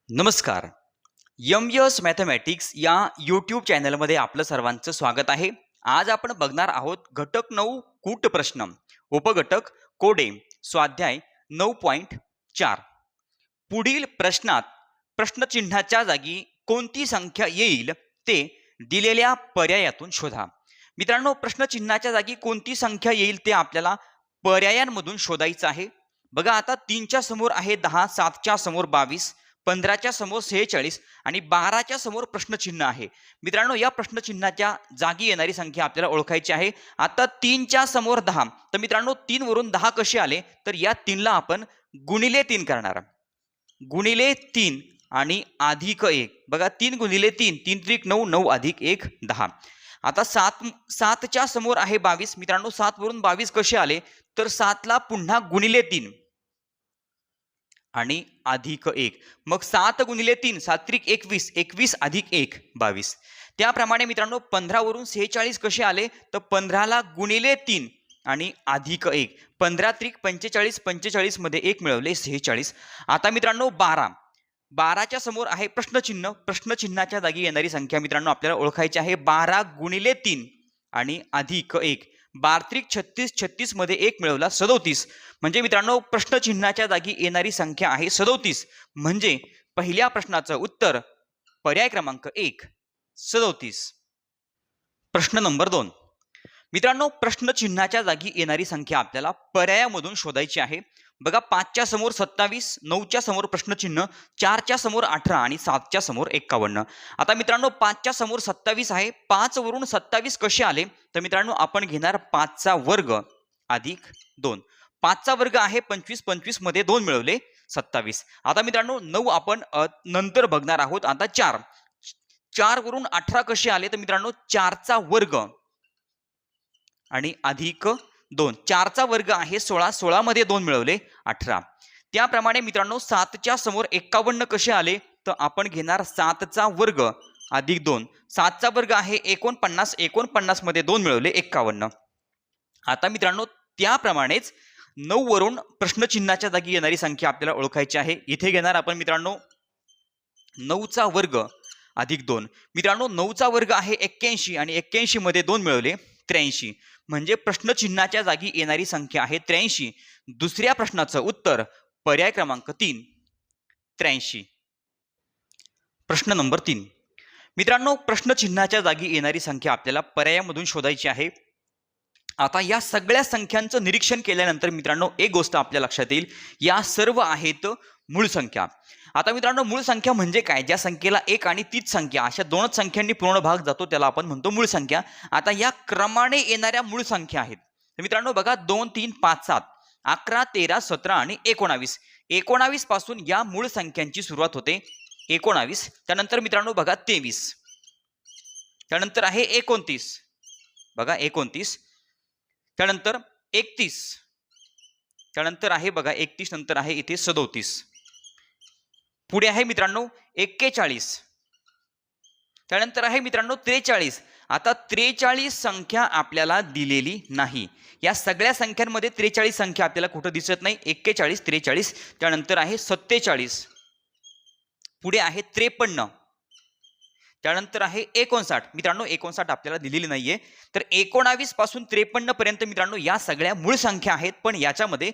नमस्कार. Yes mathematics या YouTube चॅनलमध्ये आपलं सर्वांचं स्वागत आहे. आज आपण बघणार आहोत घटक 9 कूट प्रश्न, उपघटक कोडे, स्वाध्याय 9.4. पुढील प्रश्नात प्रश्नचिन्हाच्या जागी कोणती संख्या येईल ते दिलेल्या पर्यायातून शोधा. मित्रांनो, प्रश्नचिन्हाच्या जागी कोणती संख्या येईल ते आपल्याला पर्यायांमधून शोधायचं आहे. बघा, आता 3च्या समोर आहे 10, 7च्या समोर 22, 15च्या समोर 46 आणि 12च्या समोर प्रश्नचिन्ह आहे. मित्रांनो, या प्रश्नचिन्हाच्या जागी येणारी संख्या आपल्याला ओळखायची आहे. आता 3च्या समोर 10, तर मित्रांनो 3 वरून 10 कसे आले, तर या 3ला आपण गुणिले 3 करणार. गुणिले 3 आणि अधिक 1. बघा, 3 गुणिले 3, 3 त्रिक 9, 9 अधिक 1 10. आता 7च्या समोर आहे 22. मित्रांनो, 7 वरून 22 कसे आले, तर 7ला पुन्हा गुणिले 3 आणि अधिक 1. मग 7 गुणिले 3, 7 त्रिक 21, 21 अधिक 1 22. त्याप्रमाणे मित्रांनो 15 वरून 46 कसे आले, तर 15ला गुणिले 3 आणि अधिक 1. 15 त्रिक 45, 45 मध्ये 1 मिळवले 46. आता मित्रांनो 12च्या समोर आहे प्रश्नचिन्ह. प्रश्नचिन्हाच्या जागी येणारी संख्या मित्रांनो आपल्याला ओळखायची आहे. 12 गुणिले 3 आणि अधिक 1. 12 त्रिक 36, 36 मध्ये 1 मिळवला 37. म्हणजे मित्रांनो प्रश्नचिन्हाच्या जागी येणारी संख्या आहे 37. म्हणजे पहिल्या प्रश्नाचं उत्तर पर्याय क्रमांक 1 37. प्रश्न नंबर 2. मित्रांनो, प्रश्नचिन्हाच्या जागी येणारी संख्या आपल्याला पर्यायामधून शोधायची आहे. बघा, 5च्या समोर 27, 9च्या समोर प्रश्नचिन्ह, 4च्या समोर 18 आणि 7च्या समोर 51. आता मित्रांनो 5च्या समोर 27 आहे. 5 वरून 27 कसे आले, तर मित्रांनो आपण घेणार 5चा वर्ग अधिक 2. 5चा वर्ग आहे 25, 25 मध्ये 2 मिळवले 27. आता मित्रांनो 9 आपण नंतर बघणार आहोत. आता 4 वरून 18 कसे आले, तर मित्रांनो 4चा वर्ग आणि अधिक 2. 4चा वर्ग आहे 16, 16 मध्ये 2 मिळवले 18. त्याप्रमाणे मित्रांनो 7च्या समोर 51 कसे आले, तर आपण घेणार 7चा वर्ग अधिक 2. 7चा वर्ग आहे 49, 49 मध्ये 2 मिळवले 51. आता मित्रांनो त्याप्रमाणेच 9 वरून प्रश्नचिन्हाच्या जागी येणारी संख्या आपल्याला ओळखायची आहे. इथे घेणार आपण मित्रांनो 9चा वर्ग अधिक 2. मित्रांनो 9चा वर्ग आहे 81 आणि 81 मध्ये 2 मिळवले 83. म्हणजे प्रश्नचिन्हाच्या जागी येणारी संख्या आहे 83. दुसऱ्या प्रश्नाचं उत्तर पर्याय क्रमांक 3 83. प्रश्न नंबर 3. मित्रांनो, प्रश्नचिन्हाच्या जागी येणारी संख्या आपल्याला पर्यायामधून शोधायची आहे. आता या सगळ्या संख्यांचं निरीक्षण केल्यानंतर मित्रांनो एक गोष्ट आपल्या लक्षात येईल, या सर्व आहेत मूळ संख्या. आता मित्रांनो मूळ संख्या म्हणजे काय? ज्या संख्येला एक आणि तीच संख्या अशा दोनच संख्यांनी पूर्ण भाग जातो त्याला आपण म्हणतो मूळ संख्या. आता या क्रमाने येणाऱ्या मूळ संख्या आहेत. तर मित्रांनो बघा, 2 3 5 7 11 13 17 आणि 19. 19 पासून या मूळ संख्यांची सुरुवात होते. 19, त्यानंतर मित्रांनो बघा 23, त्यानंतर आहे 29, बघा 29, त्यानंतर 31, त्यानंतर आहे बघा 31, नंतर आहे इथे 37, पुढे आहे मित्रांनो 41, त्यानंतर आहे मित्रांनो 43. आता 43 संख्या आपल्याला दिलेली नाही. या सगळ्या संख्यांमध्ये 43 संख्या आपल्याला कुठं दिसत नाही. 41, 43, त्यानंतर आहे 47, पुढे आहे 53, त्यानंतर आहे 59. मित्रांनो 59 आपल्याला दिलेली नाहीये. तर 19 पासून 53 पर्यंत मित्रांनो या सगळ्या मूळ संख्या आहेत, पण याच्यामध्ये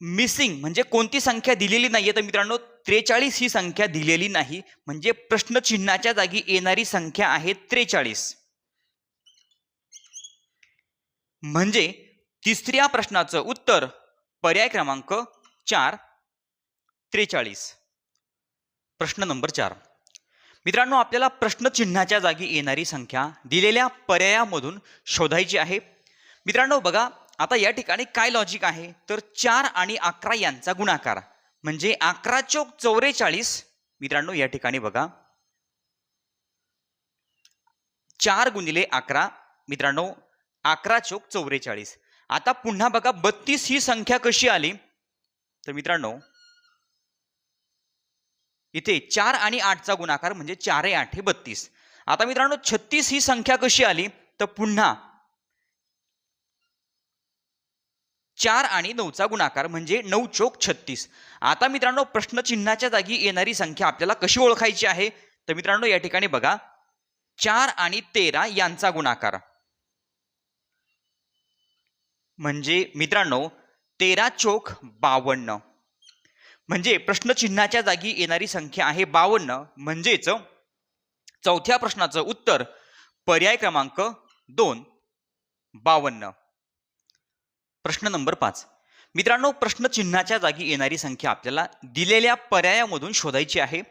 मिसिंग म्हणजे कोणती संख्या दिलेली नाहीये, तर मित्रांनो 43 ही संख्या दिलेली नाही. म्हणजे प्रश्नचिन्हाच्या जागी येणारी संख्या आहे 43. म्हणजे तिसऱ्या प्रश्नाचं उत्तर पर्याय क्रमांक 4 43. प्रश्न नंबर 4. मित्रांनो आपल्याला प्रश्नचिन्हाच्या जागी येणारी संख्या दिलेल्या पर्यायामधून शोधायची आहे. मित्रांनो बघा, आता या ठिकाणी काय लॉजिक आहे, तर 4 आणि 11 यांचा गुणाकार म्हणजे 11 चौक 44. मित्रांनो या ठिकाणी बघा 4 गुणिले 11, मित्रांनो 11 चौक 44. आता पुन्हा बघा 32 ही संख्या कशी आली, तर मित्रांनो इथे 4 आणि 8चा गुणाकार म्हणजे 4 8 हे 32. आता मित्रांनो 36 ही संख्या कशी आली, तर पुन्हा 4 आणि 9चा गुणाकार म्हणजे 9 चोक 36. आता मित्रांनो प्रश्नचिन्हाच्या जागी येणारी संख्या आपल्याला कशी ओळखायची आहे? तर मित्रांनो या ठिकाणी बघा 4 आणि 13 यांचा गुणाकार म्हणजे मित्रांनो 13 चोक 52. म्हणजे प्रश्नचिन्हाच्या जागी येणारी संख्या आहे 52. म्हणजेच चौथ्या प्रश्नाचं उत्तर पर्याय क्रमांक 2 52. प्रश्न नंबर 5. मित्रांनो प्रश्नचिन्हाच्या जागी येणारी संख्या आपल्याला दिलेल्या पर्यायामधून शोधायची आहे.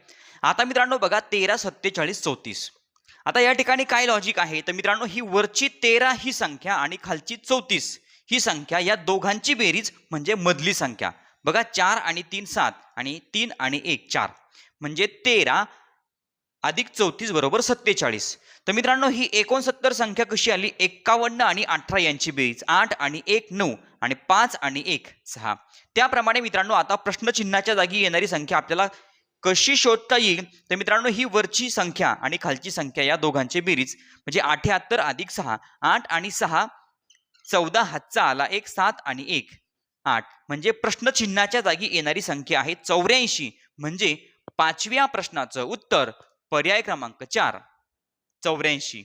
आता मित्रांनो बघा 13 47 34. आता या ठिकाणी काय लॉजिक आहे तर मित्रांनो ही वरची 13 ही संख्या आणि खालची 34 ही संख्या या दोघांची बेरीज म्हणजे मधली संख्या. बघा 4 आणि 3 7 आणि 3 आणि 1 4 म्हणजे 13 अधिक 34 बरोबर 47. तर मित्रांनो ही 69 संख्या कशी आली? 51 आणि 18 यांची बेरीज 8 आणि 1 9 आणि 5 आणि 1 6. त्याप्रमाणे मित्रांनो आता प्रश्नचिन्हाच्या जागी येणारी संख्या आपल्याला कशी शोधता येईल? तर मित्रांनो ही वरची संख्या आणि खालची संख्या या दोघांची बेरीज म्हणजे 78 अधिक 6 8 आणि 6 14 हातचा आला 1 7 आणि 1 8 म्हणजे प्रश्नचिन्हाच्या जागी येणारी संख्या आहे 84. म्हणजे पाचव्या प्रश्नाचं उत्तर पर्याय क्रमांक 4 84.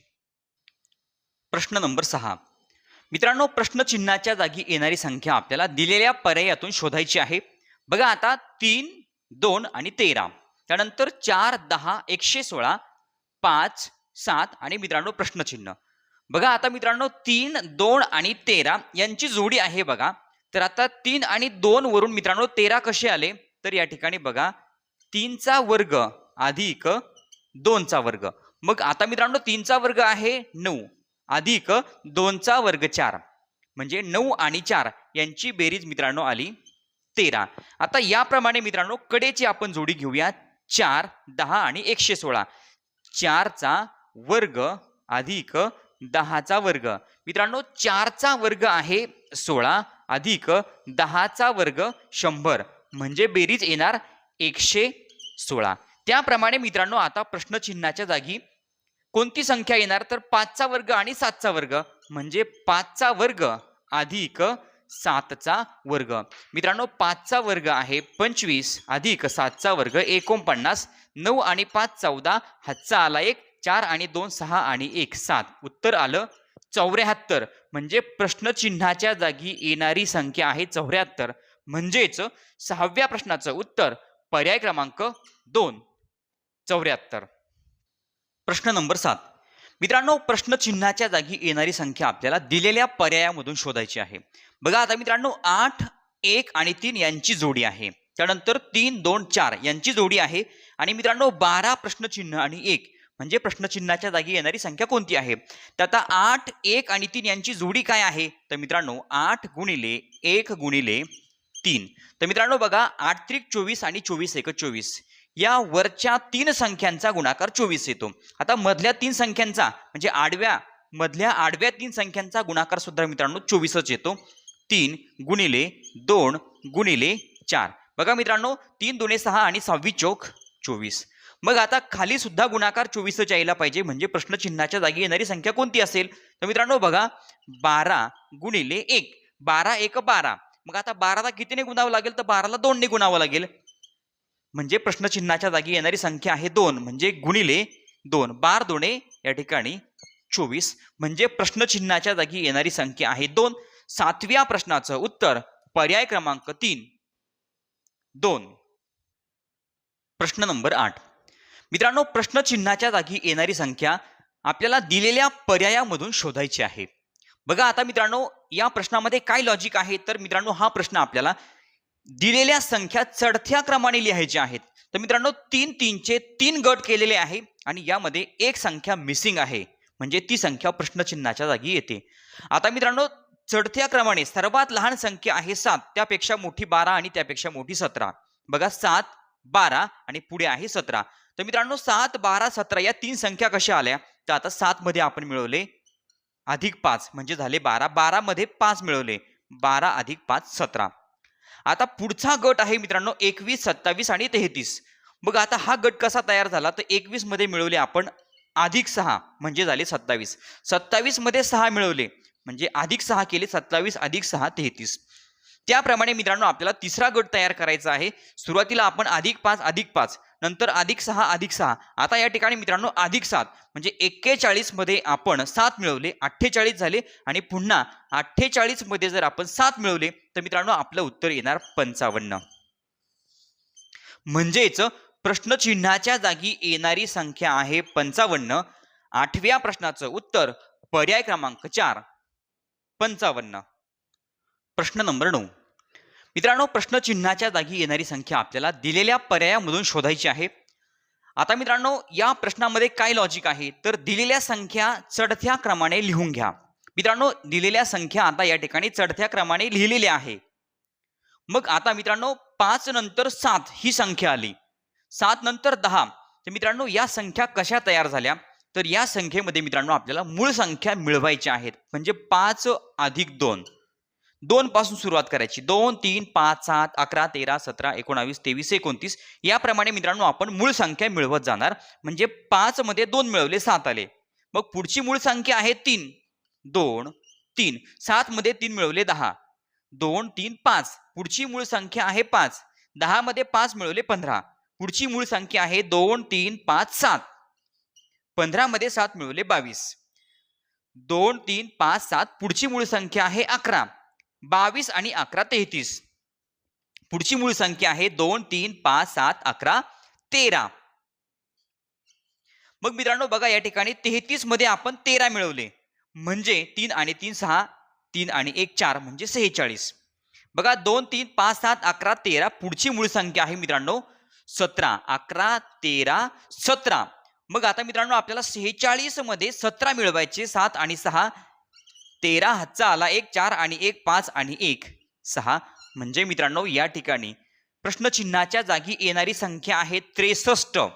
प्रश्न नंबर 6. मित्रांनो प्रश्नचिन्हाच्या जागी येणारी संख्या आपल्याला दिलेल्या पर्यायातून शोधायची आहे. बघा आता 3 2 आणि 13 त्यानंतर 4 10 116 5 7 आणि मित्रांनो प्रश्नचिन्ह. बघा आता मित्रांनो 3 2 आणि 13 यांची जोडी आहे बघा. तर आता 3 आणि 2 वरून मित्रांनो 13 कसे आले? तर या ठिकाणी बघा 3 चा वर्ग अधिक 2 चा वर्ग. मग आता मित्रांनो 3 चा वर्ग आहे 9 अधिक 2 चा वर्ग 4 म्हणजे 9 आणि 4 यांची बेरीज मित्रांनो आली 13. आता याप्रमाणे मित्रांनो कडेची आपण जोडी घेऊया 4 10 आणि 116. 4 चा वर्ग अधिक 10 चा वर्ग. मित्रांनो 4 चा वर्ग आहे 16 अधिक 10 चा वर्ग 100 म्हणजे बेरीज येणार 116. त्याप्रमाणे मित्रांनो आता प्रश्नचिन्हाच्या जागी कोणती संख्या येणार? तर 5 चा वर्ग आणि 7 चा वर्ग म्हणजे 5 चा वर्ग अधिक 7 चा वर्ग. मित्रांनो 5 चा वर्ग आहे 25 अधिक 7 चा वर्ग 49. 9 आणि 5 14 हातचा आला 1 4 आणि 2 6 आणि 1 7 उत्तर आलं 74. म्हणजे प्रश्नचिन्हाच्या जागी येणारी संख्या आहे 74. म्हणजेच सहाव्या प्रश्नाचं उत्तर पर्याय क्रमांक 2 74. प्रश्न नंबर 7. मित्रांनो प्रश्नचिन्हाच्या जागी येणारी संख्या आपल्याला दिलेल्या पर्यायामधून शोधायची आहे. बघा आता मित्रांनो 8 1 आणि 3 यांची जोडी आहे. त्यानंतर 3 2 4 यांची जोडी आहे आणि मित्रांनो 12 प्रश्नचिन्ह आणि 1 म्हणजे प्रश्नचिन्हाच्या जागी येणारी संख्या कोणती आहे? तर आता 8 1 आणि 3 यांची जोडी काय आहे? तर मित्रांनो 8 गुणिले 1 गुणिले 3. तर मित्रांनो बघा 8 त्रिक 24 आणि 24 1 24 या वरच्या 3 संख्यांचा गुणाकार 24 येतो. आता मधल्या 3 संख्यांचा म्हणजे मधल्या आडव्या 3 संख्यांचा गुणाकार सुद्धा मित्रांनो 24च येतो. 3 गुणिले 2 गुणिले 4. बघा मित्रांनो 3 दुणे 6 आणि 6 चोक 24. मग आता खाली सुद्धा गुणाकार 24च यायला पाहिजे म्हणजे प्रश्नचिन्हाच्या जागी येणारी संख्या कोणती असेल? तर मित्रांनो बघा 12 गुणिले 1 12 1 12. मग आता 12ला कितीने गुणावं लागेल? तर 12ला 2 ने गुणावं लागेल. म्हणजे प्रश्नचिन्हाच्या जागी येणारी संख्या आहे 2 म्हणजे गुणिले 2 12 दुणे या ठिकाणी 24 म्हणजे प्रश्नचिन्हाच्या जागी येणारी संख्या आहे 2. सातव्या प्रश्नाचं उत्तर पर्याय क्रमांक 3 2. प्रश्न नंबर 8. मित्रांनो प्रश्नचिन्हाच्या जागी येणारी संख्या आपल्याला दिलेल्या पर्यायामधून शोधायची आहे. बघा आता मित्रांनो या प्रश्नामध्ये काय लॉजिक आहे? तर मित्रांनो हा प्रश्न आपल्याला दिलेल्या संख्या चढत्या क्रमाने लिहायच्या आहेत. तर मित्रांनो 3 3 चे 3 गट केलेले आहे आणि यामध्ये एक संख्या मिसिंग आहे म्हणजे ती संख्या प्रश्नचिन्हाच्या जागी येते. आता मित्रांनो चढत्या क्रमाने सर्वात लहान संख्या आहे 7 त्यापेक्षा मोठी 12 आणि त्यापेक्षा मोठी 17. बघा 7 12 आणि पुढे आहे 17. तर मित्रांनो 7 12 17 या 3 संख्या कशा आल्या? तर आता 7 मध्ये आपण मिळवले अधिक 5 म्हणजे झाले 12. 12 मध्ये 5 मिळवले 12 अधिक 5 17. आता पुढचा गट आहे मित्रांनो 21 27 आणि 33. बघ आता हा गट कसा तयार झाला? तर 21 मध्ये मिळवले आपण अधिक 6 म्हणजे झाले 27. 27 मध्ये 6 मिळवले म्हणजे अधिक 6 केले 27 अधिक 6 33. त्याप्रमाणे मित्रांनो आपल्याला तिसरा गट तयार करायचा आहे. सुरुवातीला आपण +5 नंतर +6 आता या ठिकाणी मित्रांनो +7 म्हणजे 41 मध्ये आपण 7 मिळवले 48 झाले आणि पुन्हा 48 मध्ये जर आपण 7 मिळवले तर मित्रांनो आपलं उत्तर येणार 55. म्हणजेच प्रश्नचिन्हाच्या जागी येणारी संख्या आहे 55. 8व्या प्रश्नाचं उत्तर पर्याय क्रमांक 4 55. प्रश्न नंबर 9. मित्रांनो प्रश्नचिन्हाच्या जागी येणारी संख्या आपल्याला दिलेल्या पर्यायामधून शोधायची आहे. आता मित्रांनो या प्रश्नामध्ये काय लॉजिक आहे तर दिलेल्या संख्या चढत्या क्रमाने लिहून घ्या. मित्रांनो दिलेल्या संख्या आता या ठिकाणी चढत्या क्रमाने लिहिलेल्या आहे. मग आता मित्रांनो 5 नंतर 7 ही संख्या आली, 7 नंतर 10. तर मित्रांनो या संख्या कशा तयार झाल्या तर या संख्येमध्ये मित्रांनो आपल्याला मूळ संख्या मिळवायच्या आहेत. म्हणजे 5 + 2 2 पासून सुरुवात करायची. 2 3 5 7 11 13 17 19 23 29 याप्रमाणे मित्रांनो आपण मूळ संख्या मिळवत जाणार. म्हणजे 5 मध्ये 2 मिळवले 7 आले. मग पुढची मूळ संख्या आहे 3 2 3 7 मध्ये 3 मिळवले 10 2 3 5. पुढची मूळ संख्या आहे 5 10 मध्ये 5 मिळवले 15. पुढची मूळ संख्या आहे 2 3 5 7 15 मध्ये 7 मिळवले 22 2 3 5 7. पुढची मूळ संख्या आहे 11 22 आणि 11 33. पुढची मूळ संख्या आहे 2 3 5 7 11 13. मग मित्रांनो बघा या ठिकाणी 33 मध्ये आपण 13 मिळवले म्हणजे 3 आणि 3 6 3 आणि 1 4 म्हणजे 46. बघा 2 3 5 7 11 13. पुढची मूळ संख्या आहे मित्रांनो 17 11 13 17. मग आता मित्रांनो आपल्याला 46 मध्ये 17 मिळवायचे 7 आणि 6 13 हातचा आला 1 4 आणि 1 5 आणि 1 6. म्हणजे मित्रांनो या ठिकाणी प्रश्नचिन्हाच्या जागी येणारी संख्या आहे 63.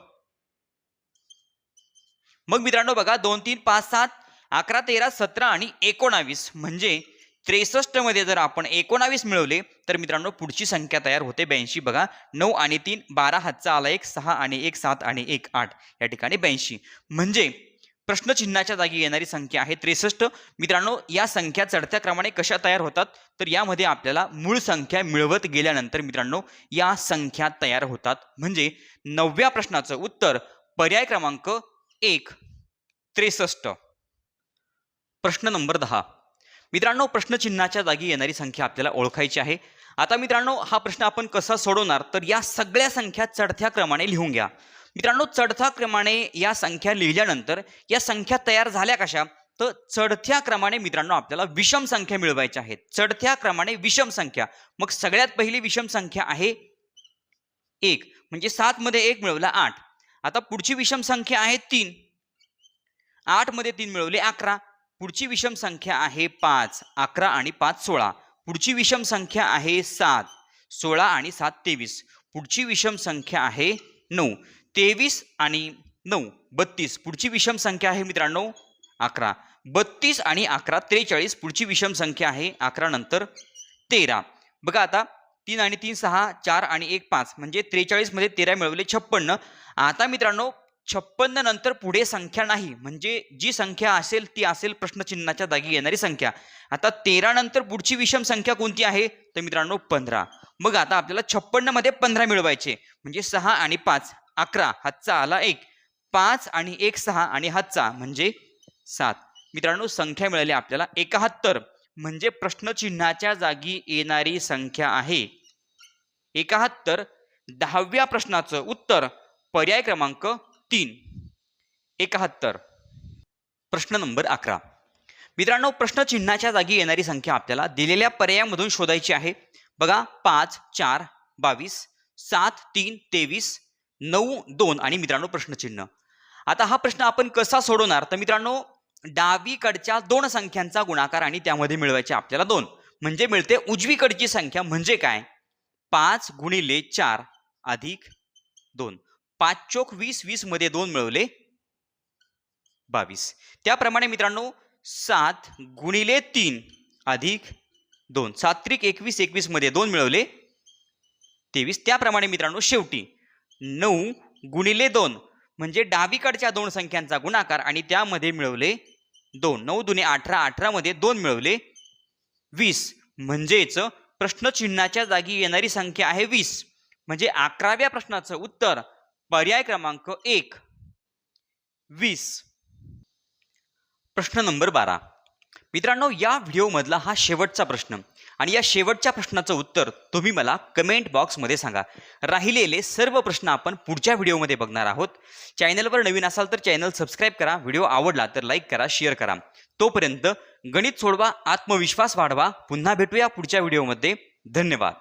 मग मित्रांनो बघा 2 3 5 7 11 13 17 आणि 19 म्हणजे 63 मध्ये जर आपण 19 मिळवले तर मित्रांनो पुढची संख्या तयार होते 82. बघा 9 आणि 3 12 हातचा आला 1 6 आणि 1 7 आणि 1 8 या ठिकाणी 82. म्हणजे प्रश्नचिन्हाच्या जागी येणारी संख्या आहे 63. मित्रांनो या संख्या चढत्या क्रमाने कशा तयार होतात तर यामध्ये आपल्याला मूळ संख्या मिळवत गेल्यानंतर मित्रांनो या संख्या तयार होतात. म्हणजे 9व्या प्रश्नाचं उत्तर पर्याय क्रमांक 1 63. प्रश्न नंबर 10. मित्रांनो प्रश्नचिन्हाच्या जागी येणारी संख्या आपल्याला ओळखायची आहे. आता मित्रांनो हा प्रश्न आपण कसा सोडवणार तर या सगळ्या संख्या चढत्या क्रमाने लिहून घ्या. मित्रांनो चढत्या क्रमाने या संख्या लिहिल्यानंतर या संख्या तयार झाल्या कशा तर चढत्या क्रमाने मित्रांनो आपल्याला विषम संख्या मिळवायच्या आहेत. चढत्या क्रमाने विषम संख्या. मग सगळ्यात पहिली विषम संख्या आहे 1 म्हणजे 7 मध्ये 1 मिळवला 8. आता पुढची विषम संख्या आहे 3 8 मध्ये 3 मिळवले 11. पुढची विषम संख्या आहे 5 11 आणि 5 16. पुढची विषम संख्या आहे 7 16 आणि 7 23. पुढची विषम संख्या आहे 9 23 आणि 9 32. पुढची विषम संख्या आहे मित्रांनो 11 32 आणि 11 43. पुढची विषम संख्या आहे 11 नंतर 13. बघा आता 3 आणि 3 6 4 आणि 1 5 म्हणजे 43 मध्ये 13 मिळवले 56. आता मित्रांनो 56 नंतर पुढे संख्या नाही म्हणजे जी संख्या असेल ती असेल प्रश्नचिन्हाच्या जागी येणारी संख्या. आता 13 नंतर पुढची विषम संख्या कोणती आहे तर मित्रांनो 15. मग आता आपल्याला 56 मध्ये 15 मिळवायचे म्हणजे 6 आणि 5 11 हातचा आला 1 5 आणि 1 6 आणि हातचा म्हणजे 7. मित्रांनो संख्या मिळाली आपल्याला 71. म्हणजे प्रश्नचिन्हाच्या जागी येणारी संख्या आहे 71. 10व्या प्रश्नाचं उत्तर पर्याय क्रमांक 3 71. प्रश्न नंबर 11. मित्रांनो प्रश्नचिन्हाच्या जागी येणारी संख्या आपल्याला दिलेल्या पर्यायामधून शोधायची आहे. बघा 5 4 22 7 3 23 9 2 आणि मित्रांनो प्रश्नचिन्ह. आता हा प्रश्न आपण कसा सोडवणार तर मित्रांनो डावीकडच्या दोन संख्यांचा गुणाकार आणि त्यामध्ये मिळवायचे आपल्याला 2 म्हणजे मिळते उजवीकडची संख्या. म्हणजे काय 5 गुणिले 4 अधिक 2 5 चोक 20 20 मध्ये 2 मिळवले 22. त्याप्रमाणे मित्रांनो 7 गुणिले 3 अधिक 2 7 त्रिक 21 21 मध्ये 2 मिळवले 23. त्याप्रमाणे मित्रांनो शेवटी 9 गुणिले 2 म्हणजे डावीकडच्या दोन संख्यांचा गुणाकार आणि त्यामध्ये मिळवले 2 9 दुने 18 18 मध्ये 2 मिळवले 20. म्हणजेच प्रश्नचिन्हाच्या जागी येणारी संख्या आहे 20. म्हणजे 11व्या प्रश्नाचं उत्तर पर्याय क्रमांक 1 20. प्रश्न नंबर 12. मित्रांनो, या व्हिडिओमधला हा शेवटचा प्रश्न आणि या शेवटच्या प्रश्नाचं उत्तर तुम्ही मला कमेंट बॉक्समध्ये सांगा. राहिलेले सर्व प्रश्न आपण पुढच्या व्हिडिओमध्ये बघणार आहोत. चॅनलवर नवीन असाल तर चॅनल सबस्क्राईब करा. व्हिडिओ आवडला तर लाईक करा, शेअर करा. तोपर्यंत गणित सोडवा, आत्मविश्वास वाढवा. पुन्हा भेटूया पुढच्या व्हिडिओमध्ये. धन्यवाद.